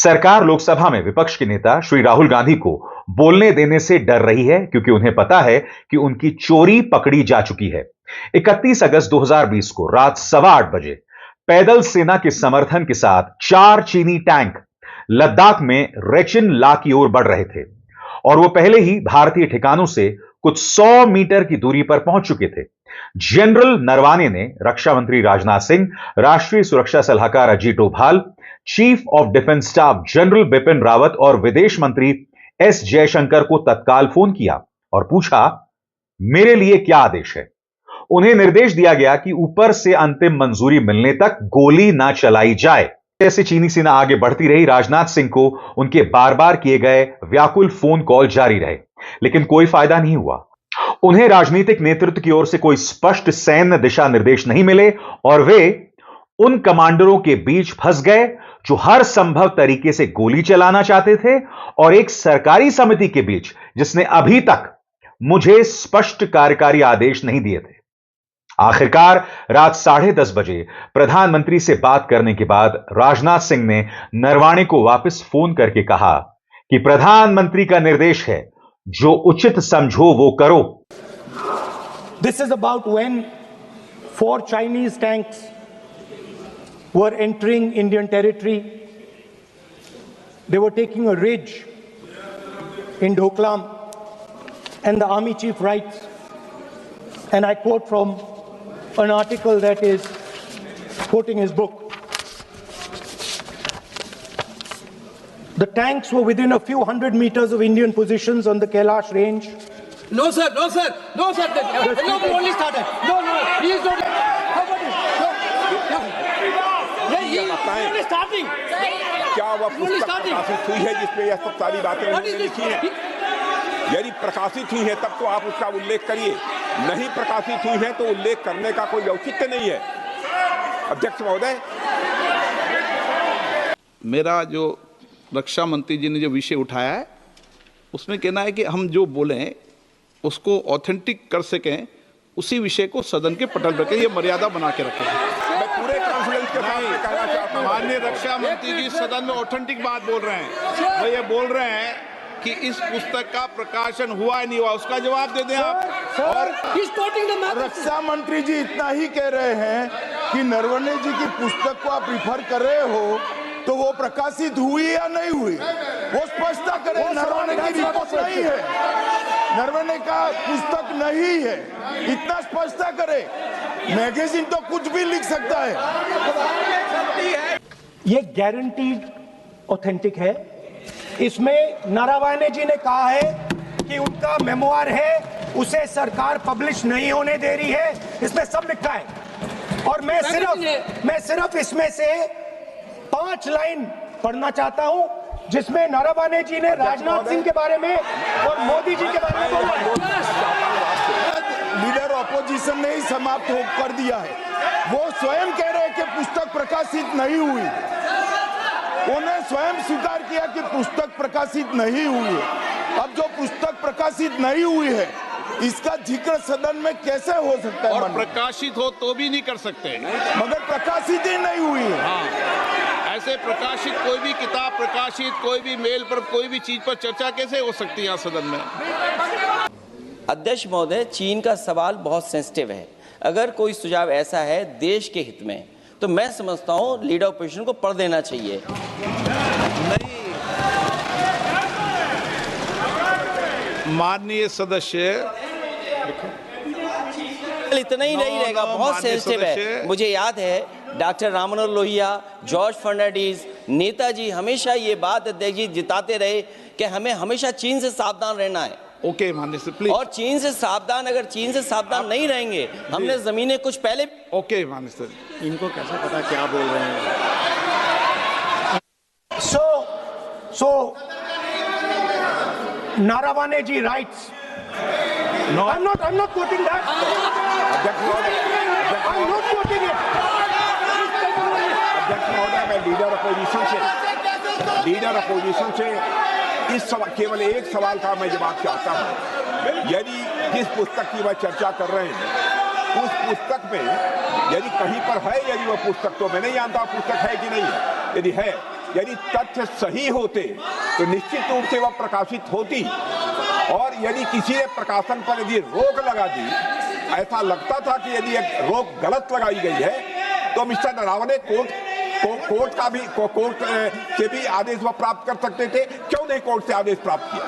सरकार लोकसभा में विपक्ष के नेता श्री राहुल गांधी को बोलने देने से डर रही है क्योंकि उन्हें पता है कि उनकी चोरी पकड़ी जा चुकी है। 31 अगस्त 2020 को रात 8:15 बजे पैदल सेना के समर्थन के साथ 4 चीनी टैंक लद्दाख में रेचिन ला की ओर बढ़ रहे थे और वो पहले ही भारतीय ठिकानों से कुछ 100 मीटर की दूरी पर पहुंच चुके थे। जनरल नरवाने ने रक्षा मंत्री राजनाथ सिंह, राष्ट्रीय सुरक्षा सलाहकार Ajit Doval, chief of defence staff general Bipin Rawat और विदेश मंत्री एस जयशंकर को तत्काल फोन किया और पूछा, मेरे लिए क्या आदेश है। उन्हें निर्देश दिया गया कि ऊपर से अंतिम मंजूरी मिलने तक गोली ना चलाई जाए। जैसे चीनी सेना आगे बढ़ती रही, राजनाथ सिंह को उनके बार बार किए गए व्याकुल फोन कॉल जारी रहे, लेकिन कोई फायदा नहीं हुआ। उन्हें राजनीतिक नेतृत्व की ओर से कोई स्पष्ट सैन्य दिशा निर्देश नहीं मिले और वे उन कमांडरों के बीच फंस गए जो हर संभव तरीके से गोली चलाना चाहते थे और एक सरकारी समिति के बीच जिसने अभी तक मुझे स्पष्ट कार्यकारी आदेश नहीं दिए थे। आखिरकार रात 10:30 बजे प्रधानमंत्री से बात करने के बाद राजनाथ सिंह ने नरवाणे को वापस फोन करके कहा कि प्रधानमंत्री का निर्देश है, जो उचित समझो वो करो। This is about when 4 Chinese tanks were entering Indian territory. They were taking a ridge in Doklam, and the army chief writes, and I quote from an article that is quoting his book. The tanks were within a few hundred meters of Indian positions on the Kailash range. No, sir, no, sir, no, sir. No, only started. No, he is not. How about it? No. He is only starting. क्या वह पुस्तक प्रकाशित हुई है जिसमें यह सब सारी बातें उन्होंने लिखी हैं? यदि प्रकाशित हुई है तब तो आप उसका उल्लेख करिए, नहीं प्रकाशित हुई है तो उल्लेख करने का कोई औचित्य नहीं है। अध्यक्ष महोदय, मेरा जो रक्षा मंत्री जी ने जो विषय उठाया है उसमें कहना है कि हम जो बोलें उसको ऑथेंटिक कर सकें, उसी विषय को सदन के पटल पर ये मर्यादा बना के रखें। मैं पूरे कॉन्फ्रेंस के साथ में कहना चाहता हूं, माननीय रक्षा मंत्री जी सदन में ऑथेंटिक बात बोल रहे हैं। वो ये बोल रहे हैं कि इस पुस्तक का प्रकाशन हुआ नहीं हुआ, उसका जवाब दे दें आप। और रक्षा मंत्री जी इतना ही कह रहे हैं कि नरवणे जी की पुस्तक को आप रिफर कर रहे हो तो वो प्रकाशित हुई या नहीं हुई, वो स्पष्टता करें। नरवणे की रिपोर्ट नहीं है, नरवणे का पुस्तक नहीं है, इतना स्पष्टता करें। मैगजीन तो कुछ भी लिख सकता है। ये गारंटीड ऑथेंटिक है। इसमें नारावाने जी ने कहा है कि उनका मेमोआर है, उसे सरकार पब्लिश नहीं होने दे रही है, इसमें सब लिखा है। और मैं सिर्फ इसमें से 5 लाइन पढ़ना चाहता हूं जिसमें नारावाने जी ने राजनाथ सिंह के बारे में और मोदी जी के बारे में बोला है। लीडर ऑपोजिशन ने ही समाप्त कर दिया है। वो स्वयं कह रहे हैं कि पुस्तक प्रकाशित नहीं हुई, उन्हें स्वयं स्वीकार किया कि पुस्तक प्रकाशित नहीं हुई है। अब जो पुस्तक प्रकाशित नहीं हुई है इसका जिक्र सदन में कैसे हो सकता है? और प्रकाशित हो तो भी नहीं कर सकते, मगर प्रकाशित ही नहीं हुई है। हाँ, ऐसे प्रकाशित कोई भी किताब प्रकाशित, कोई भी मेल पर, कोई भी चीज पर चर्चा कैसे हो सकती है यहाँ सदन में? अध्यक्ष महोदय, चीन का सवाल बहुत सेंसिटिव है। अगर कोई सुझाव ऐसा है देश के हित में तो मैं समझता हूं लीडर ऑपोजिशन को पढ़ देना चाहिए। नहीं, माननीय सदस्य, इतना ही नहीं रहेगा, बहुत सेंसिटिव है। मुझे याद है डॉक्टर राम मनोहर लोहिया, जॉर्ज फर्नांडिस, नेताजी हमेशा ये बात अध्यक्ष जी जिताते रहे कि हमें हमेशा चीन से सावधान रहना है। ओके माननीय सर, प्लीज। और चीन से सावधान नहीं रहेंगे, हमने जमीनें कुछ पहले। ओके माननीय सर, इनको कैसे पता क्या बोल रहे हैं? So Naravane ji writes. No, I'm not quoting that. I'm not quoting it. अध्यक्ष महोदय, मैं लीडर अपोजिशन से इस केवल एक सवाल का मैं जवाब चाहता हूं। यदि जिस पुस्तक की वह चर्चा कर रहे हैं उस पुस्तक में यदि कहीं पर है, यदि वह पुस्तक, तो मैं नहीं जानता पुस्तक है कि नहीं है, यदि है यदि तथ्य सही होते तो निश्चित रूप से वह प्रकाशित होती, और यदि किसी ने प्रकाशन पर यदि रोक लगा दी, ऐसा लगता था कि यदि एक रोक गलत लगाई गई है, तो मिस्टर नरावने कोर्ट से भी आदेश वह प्राप्त कर सकते थे। क्यों नहीं कोर्ट से आदेश प्राप्त किया?